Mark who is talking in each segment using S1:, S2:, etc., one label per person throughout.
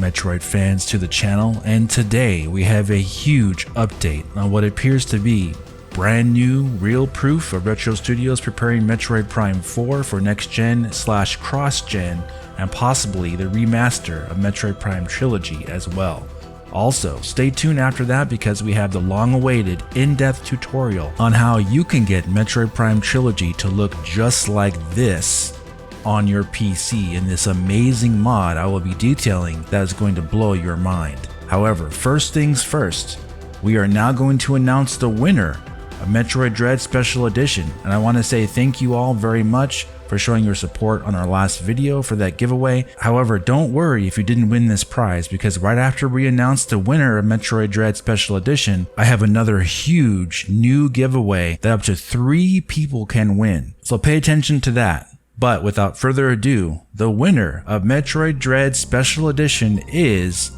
S1: Metroid fans, to the channel, and today we have a huge update on what appears to be brand new real proof of Retro Studios preparing Metroid Prime 4 for next gen / cross gen, and possibly the remaster of Metroid Prime Trilogy as well. Also, stay tuned after that because we have the long-awaited in-depth tutorial on how you can get Metroid Prime Trilogy to look just like this on your PC in this amazing mod I will be detailing that is going to blow your mind. However, first things first, we are now going to announce the winner of Metroid Dread Special Edition, and I want to say thank you all very much for showing your support on our last video for that giveaway. However, don't worry if you didn't win this prize, because right after we announce the winner of Metroid Dread Special Edition, I have another huge new giveaway that up to 3 people can win. So pay attention to that. But without further ado, the winner of Metroid Dread Special Edition is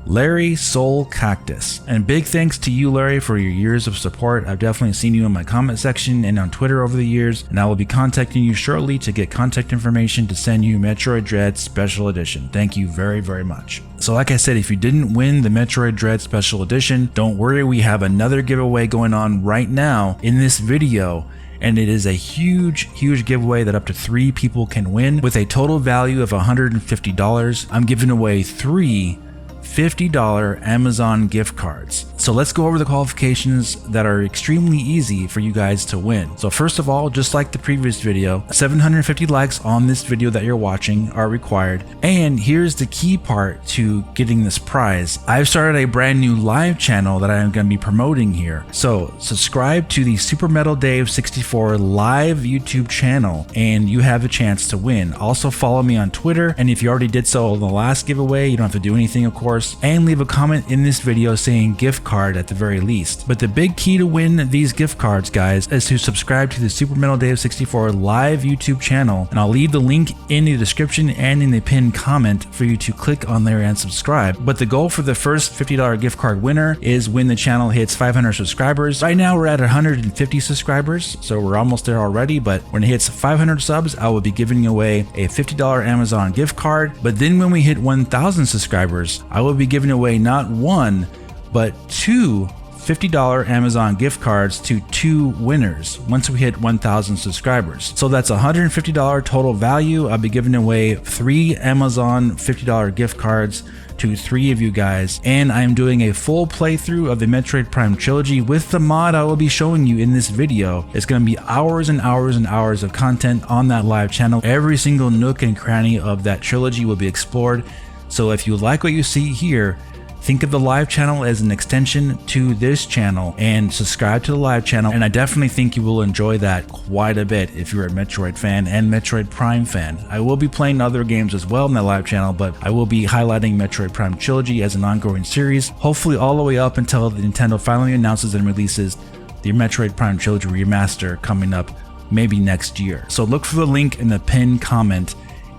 S1: Larry Soul Cactus. And big thanks to you, Larry, for your years of support. I've definitely seen you in my comment section and on Twitter over the years, and I will be contacting you shortly to get contact information to send you Metroid Dread Special Edition. Thank you very, very much. So like I said, if you didn't win the Metroid Dread Special Edition, don't worry, we have another giveaway going on right now in this video. And it is a huge giveaway that up to 3 people can win with a total value of $150. I'm giving away 3 $50 Amazon gift cards. So let's go over the qualifications that are extremely easy for you guys to win. So first of all, just like the previous video, 750 likes on this video that you're watching are required. And here's the key part to getting this prize. I've started a brand new live channel that I am going to be promoting here. So subscribe to the Super Metal Dave 64 live YouTube channel and you have a chance to win. Also follow me on Twitter, and if you already did so in the last giveaway, you don't have to do anything, of course, and leave a comment in this video saying gift card at the very least. But the big key to win these gift cards, guys, is to subscribe to the Super Metal Dave 64 live YouTube channel, and I'll leave the link in the description and in the pinned comment for you to click on there and subscribe. But the goal for the first $50 gift card winner is when the channel hits 500 subscribers. Right now we're at 150 subscribers, so we're almost there already, but when it hits 500 subs, I will be giving away a $50 Amazon gift card. But then when we hit 1,000 subscribers, I will be giving away not 1, but 2 $50 Amazon gift cards to 2 winners once we hit 1,000 subscribers. So that's $150 total value. I'll be giving away 3 Amazon $50 gift cards to 3 of you guys, and I'm doing a full playthrough of the Metroid Prime Trilogy with the mod I will be showing you in this video. It's going to be hours and hours and hours of content on that live channel. Every single nook and cranny of that trilogy will be explored. So if you like what you see here, think of the live channel as an extension to this channel and subscribe to the live channel, and I definitely think you will enjoy that quite a bit if you're a Metroid fan and Metroid Prime fan. I will be playing other games as well in that live channel, but I will be highlighting Metroid Prime Trilogy as an ongoing series, hopefully all the way up until Nintendo finally announces and releases the Metroid Prime Trilogy remaster coming up maybe next year. So look for the link in the pinned comment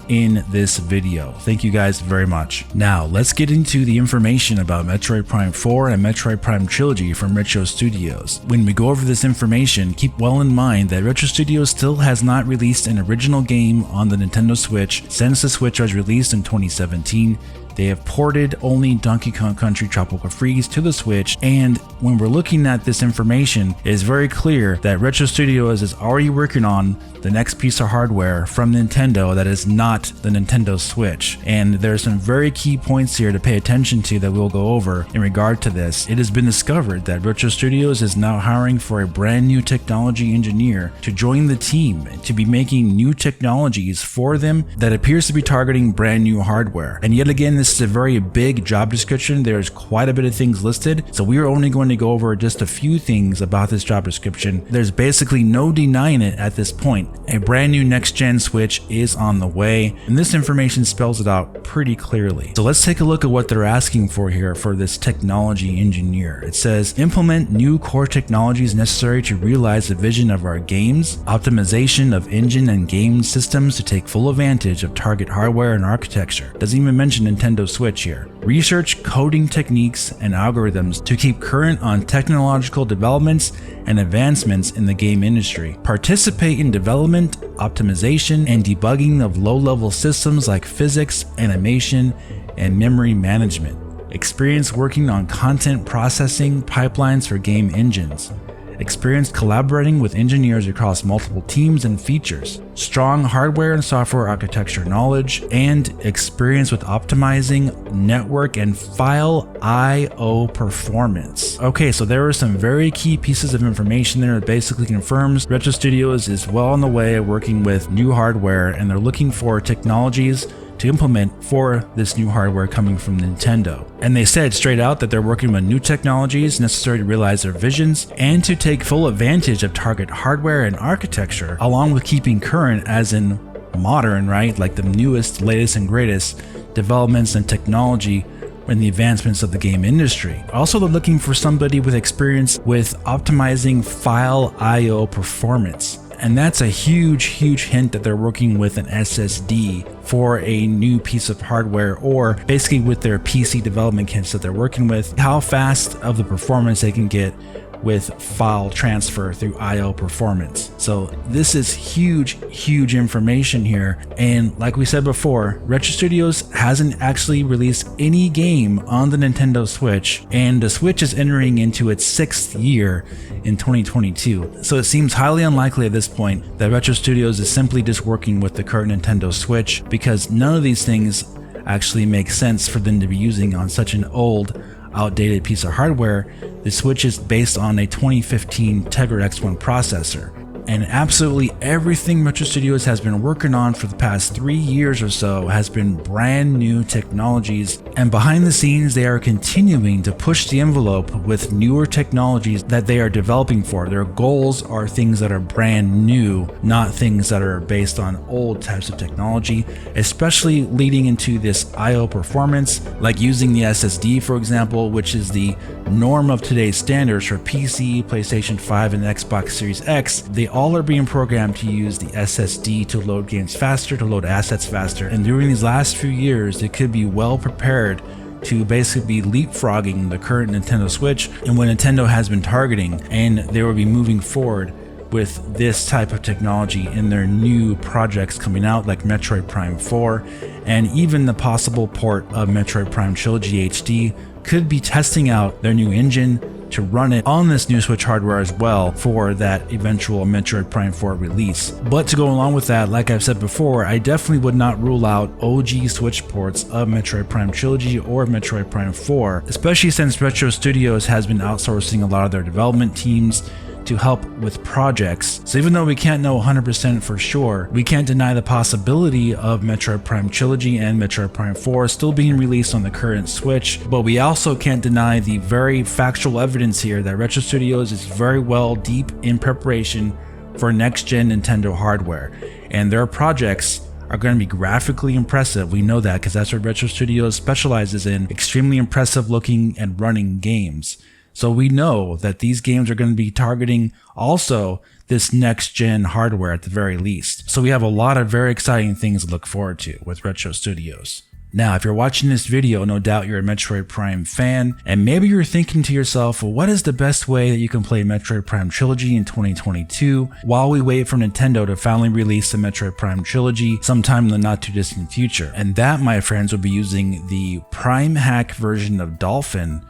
S1: in this video. Thank you guys very much. Now let's get into the information about Metroid Prime 4 and Metroid Prime Trilogy from Retro Studios. When we go over this information, keep well in mind that Retro Studios still has not released an original game on the Nintendo Switch since the Switch was released in 2017. They have ported only Donkey Kong Country Tropical Freeze to the Switch, and when we're looking at this information, it is very clear that Retro Studios is already working on the next piece of hardware from Nintendo that is not the Nintendo Switch. And there's some very key points here to pay attention to that we'll go over in regard to this. It has been discovered that Retro Studios is now hiring for a brand new technology engineer to join the team to be making new technologies for them that appears to be targeting brand new hardware. And yet again, this is a very big job description. There's quite a bit of things listed, so we are only going to go over just a few things about this job description. There's basically no denying it at this point. A brand new next-gen Switch is on the way, and this information spells it out pretty clearly. So let's take a look at what they're asking for here for this technology engineer. It says, implement new core technologies necessary to realize the vision of our games, optimization of engine and game systems to take full advantage of target hardware and architecture. Doesn't even mention Nintendo Switch here. Research coding techniques and algorithms to keep current on technological developments and advancements in the game industry. Participate in development, optimization, and debugging of low-level systems like physics, animation, and memory management, experience working on content processing pipelines for game engines, experience collaborating with engineers across multiple teams and features, strong hardware and software architecture knowledge, and experience with optimizing network and file I/O performance. Okay, so there are some very key pieces of information there that basically confirms Retro Studios is well on the way of working with new hardware, and they're looking for technologies to implement for this new hardware coming from Nintendo. And they said straight out that they're working with new technologies necessary to realize their visions and to take full advantage of target hardware and architecture, along with keeping current as in modern, right? Like the newest, latest, and greatest developments and technology in the advancements of the game industry. Also, they're looking for somebody with experience with optimizing file I/O performance. And that's a huge hint that they're working with an SSD for a new piece of hardware, or basically with their PC development kits that they're working with, how fast of the performance they can get with file transfer through I/O performance. So this is huge information here. And like we said before, Retro Studios hasn't actually released any game on the Nintendo Switch, and the Switch is entering into its 6th year in 2022. So it seems highly unlikely at this point that Retro Studios is simply just working with the current Nintendo Switch, because none of these things actually make sense for them to be using on such an old, outdated piece of hardware. The Switch is based on a 2015 Tegra X1 processor, and absolutely everything Retro Studios has been working on for the past 3 years or so has been brand new technologies, and behind the scenes they are continuing to push the envelope with newer technologies that they are developing for. Their goals are things that are brand new, not things that are based on old types of technology, especially leading into this I/O performance, like using the SSD, for example, which is the norm of today's standards for PC, PlayStation 5, and Xbox Series X. They all are being programmed to use the SSD to load games faster, to load assets faster, and during these last few years they could be well prepared to basically be leapfrogging the current Nintendo Switch and what Nintendo has been targeting, and they will be moving forward with this type of technology in their new projects coming out, like Metroid Prime 4, and even the possible port of Metroid Prime Trilogy HD could be testing out their new engine to run it on this new Switch hardware as well for that eventual Metroid Prime 4 release. But to go along with that, like I've said before, I definitely would not rule out OG Switch ports of Metroid Prime Trilogy or Metroid Prime 4, especially since Retro Studios has been outsourcing a lot of their development teams to help with projects. So even though we can't know 100% for sure, we can't deny the possibility of Metroid Prime Trilogy and Metroid Prime 4 still being released on the current Switch, but we also can't deny the very factual evidence here that Retro Studios is very well deep in preparation for next-gen Nintendo hardware, and their projects are going to be graphically impressive. We know that because that's what Retro Studios specializes in, extremely impressive looking and running games. So we know that these games are going to be targeting also this next-gen hardware at the very least. So we have a lot of very exciting things to look forward to with Retro Studios. Now, if you're watching this video, no doubt you're a Metroid Prime fan, and maybe you're thinking to yourself, well, what is the best way that you can play Metroid Prime Trilogy in 2022 while we wait for Nintendo to finally release the Metroid Prime Trilogy sometime in the not too distant future? And that, my friends, will be using the Prime Hack version of Dolphin,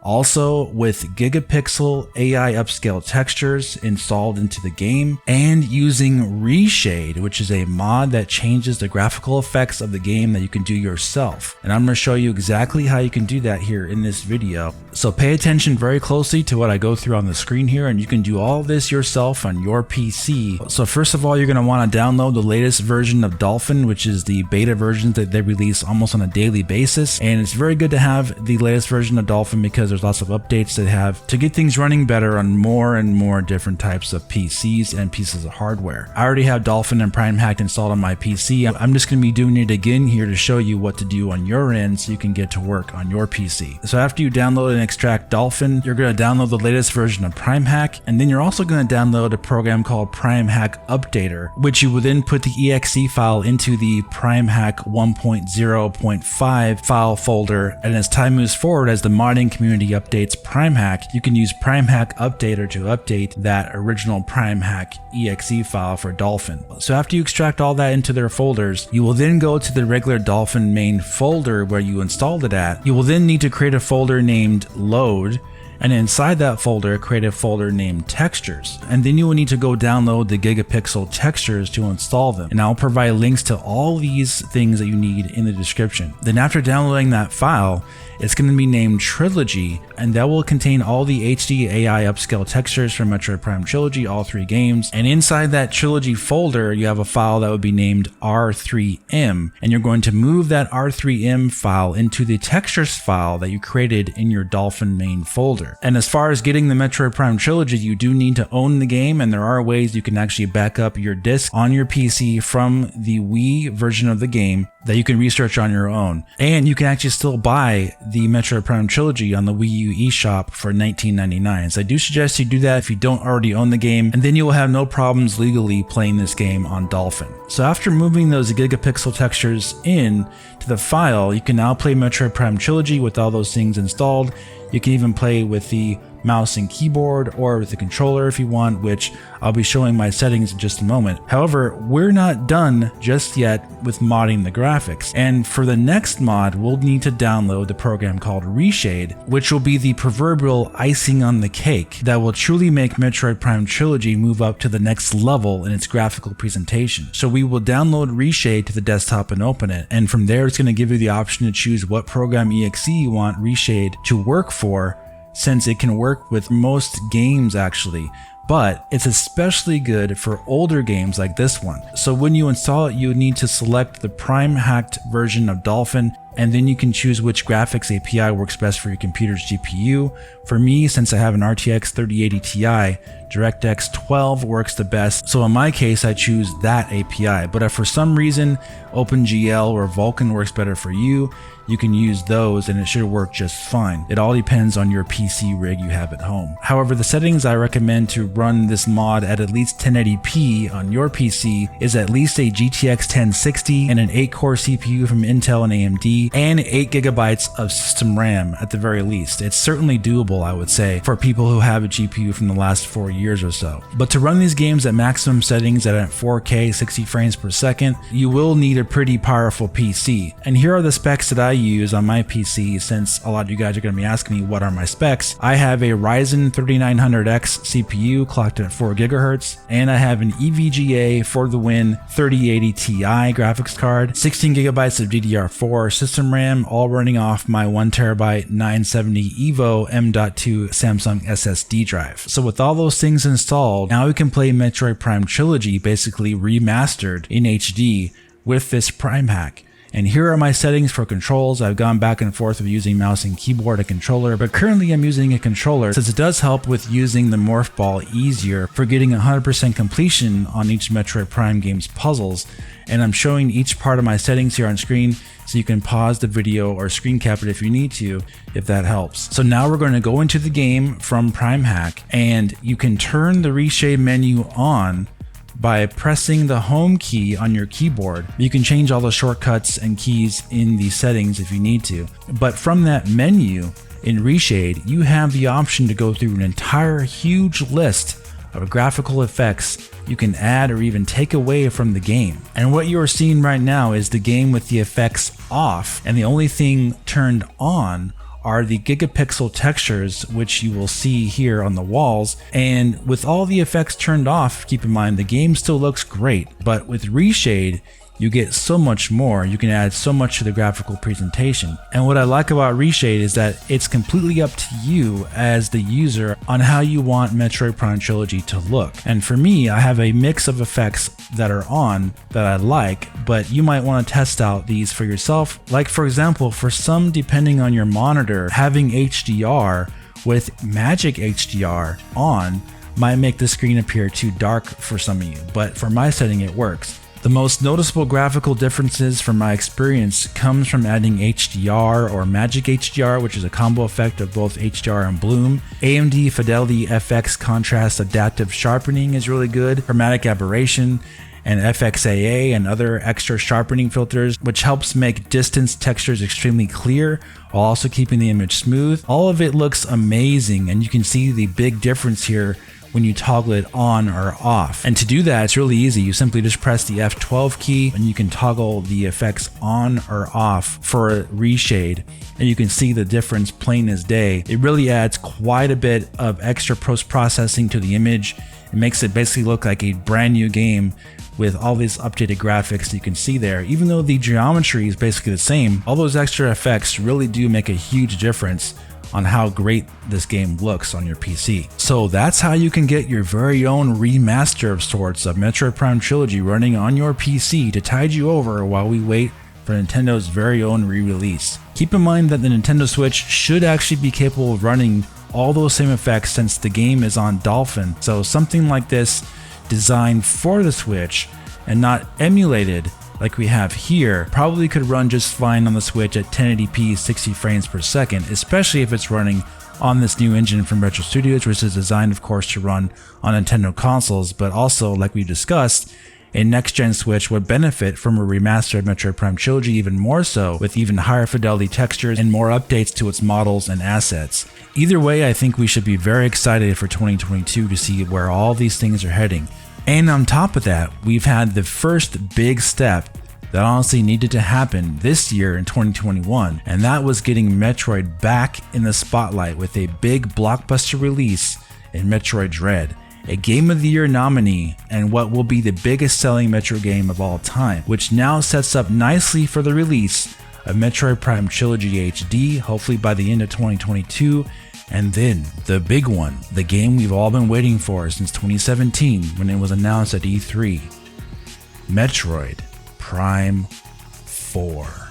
S1: also with Gigapixel AI upscale textures installed into the game, and using ReShade, which is a mod that changes the graphical effects of the game that you can do yourself. And I'm going to show you exactly how you can do that here in this video. So pay attention very closely to what I go through on the screen here, and you can do all this yourself on your PC. So first of all, you're going to want to download the latest version of Dolphin, which is the beta version that they release almost on a daily basis. And it's very good to have the latest version of Dolphin because there's lots of updates that have to get things running better on more and more different types of PCs and pieces of hardware. I already have Dolphin and Prime Hacked installed on my PC. I'm just going to be doing it again here to show you what to do on your end so you can get to work on your PC. So after you download and extract Dolphin, you're going to download the latest version of Prime Hack, and then you're also going to download a program called Prime Hack Updater, which you will then put the exe file into the Prime Hack 1.0.5 file folder, and as time moves forward, as the modding community updates Prime Hack, you can use Prime Hack Updater to update that original Prime Hack exe file for Dolphin. So after you extract all that into their folders, you will then go to the regular Dolphin main folder where you installed it at. You will then need to create a folder named Load, and inside that folder, create a folder named Textures. And then you will need to go download the Gigapixel textures to install them. And I'll provide links to all these things that you need in the description. Then after downloading that file, it's going to be named Trilogy, and that will contain all the HD AI upscale textures from Metroid Prime Trilogy, all 3 games. And inside that Trilogy folder, you have a file that would be named R3M, and you're going to move that R3M file into the textures file that you created in your Dolphin main folder. And as far as getting the Metroid Prime Trilogy, you do need to own the game, and there are ways you can actually back up your disc on your PC from the Wii version of the game that you can research on your own. And you can actually still buy the Metroid Prime Trilogy on the Wii U eShop for $19.99. So I do suggest you do that if you don't already own the game, and then you will have no problems legally playing this game on Dolphin. So after moving those Gigapixel textures in to the file, you can now play Metroid Prime Trilogy with all those things installed. You can even play with the mouse and keyboard or with the controller if you want, which I'll be showing my settings in just a moment. However, we're not done just yet with modding the graphics, and for the next mod we'll need to download the program called ReShade, which will be the proverbial icing on the cake that will truly make Metroid Prime Trilogy move up to the next level in its graphical presentation. So we will download ReShade to the desktop and open it, and from there it's going to give you the option to choose what program exe you want ReShade to work for, since it can work with most games actually, but it's especially good for older games like this one. So when you install it, you need to select the Prime Hacked version of Dolphin, and then you can choose which graphics API works best for your computer's GPU. For me, since I have an RTX 3080 Ti, DirectX 12 works the best, so in my case I choose that API. But if for some reason OpenGL or Vulkan works better for you, you can use those and it should work just fine. It all depends on your PC rig you have at home. However, the settings I recommend to run this mod at least 1080p on your PC is at least a GTX 1060 and an 8-core CPU from Intel and AMD, and 8 GB of system RAM at the very least. It's certainly doable, I would say, for people who have a GPU from the last 4 years or so. But to run these games at maximum settings at 4K 60 frames per second, you will need a pretty powerful PC. And here are the specs that I use on my PC, since a lot of you guys are going to be asking me what are my specs. I have a Ryzen 3900X CPU clocked at 4 GHz, and I have an EVGA for the win 3080 Ti graphics card, 16 GB of DDR4 system RAM, all running off my 1TB 970 EVO M.2 Samsung SSD drive. So with all those things installed, now we can play Metroid Prime Trilogy basically remastered in HD with this Prime Hack. And here are my settings for controls. I've gone back and forth with using mouse and keyboard and controller, but currently I'm using a controller since it does help with using the morph ball easier for getting 100% completion on each Metroid Prime game's puzzles. And I'm showing each part of my settings here on screen, so you can pause the video or screen cap it if you need to, if that helps. So now we're going to go into the game from Prime Hack, and you can turn the ReShade menu on by pressing the home key on your keyboard. You can change all the shortcuts and keys in the settings if you need to. But from that menu in ReShade, you have the option to go through an entire huge list of graphical effects you can add or even take away from the game. And what you are seeing right now is the game with the effects off, and the only thing turned on are the Gigapixel textures, which you will see here on the walls. And with all the effects turned off, keep in mind the game still looks great, but with ReShade you get so much more. You can add so much to the graphical presentation. And what I like about ReShade is that it's completely up to you as the user on how you want Metroid Prime Trilogy to look. And for me, I have a mix of effects that are on that I like, but you might want to test out these for yourself. Like for example, for some, depending on your monitor, having HDR with Magic HDR on might make the screen appear too dark for some of you, but for my setting it works. The most noticeable graphical differences from my experience comes from adding HDR or Magic HDR, which is a combo effect of both HDR and bloom. AMD Fidelity FX Contrast Adaptive Sharpening is really good. Chromatic Aberration and FXAA and other extra sharpening filters, which helps make distance textures extremely clear while also keeping the image smooth. All of it looks amazing, and you can see the big difference here when you toggle it on or off. And to do that, it's really easy. You simply just press the F12 key and you can toggle the effects on or off for ReShade, and you can see the difference plain as day. It really adds quite a bit of extra post-processing to the image. It makes it basically look like a brand new game with all these updated graphics you can see there. Even though the geometry is basically the same, all those extra effects really do make a huge difference on how great this game looks on your PC. So that's how you can get your very own remaster of sorts of Metroid Prime Trilogy running on your PC to tide you over while we wait for Nintendo's very own re-release. Keep in mind that the Nintendo Switch should actually be capable of running all those same effects since the game is on Dolphin, so something like this designed for the Switch and not emulated like we have here probably could run just fine on the Switch at 1080p 60 frames per second, especially if it's running on this new engine from Retro Studios, which is designed of course to run on Nintendo consoles, but also, like we discussed, a next-gen Switch would benefit from a remastered Metroid Prime Trilogy even more so, with even higher fidelity textures and more updates to its models and assets. Either way, I think we should be very excited for 2022 to see where all these things are heading. And on top of that, we've had the first big step that honestly needed to happen this year in 2021, and that was getting Metroid back in the spotlight with a big blockbuster release in Metroid Dread, a Game of the Year nominee and what will be the biggest selling Metroid game of all time, which now sets up nicely for the release of Metroid Prime Trilogy HD, hopefully by the end of 2022. And then the big one, the game we've all been waiting for since 2017 when it was announced at E3, Metroid Prime 4.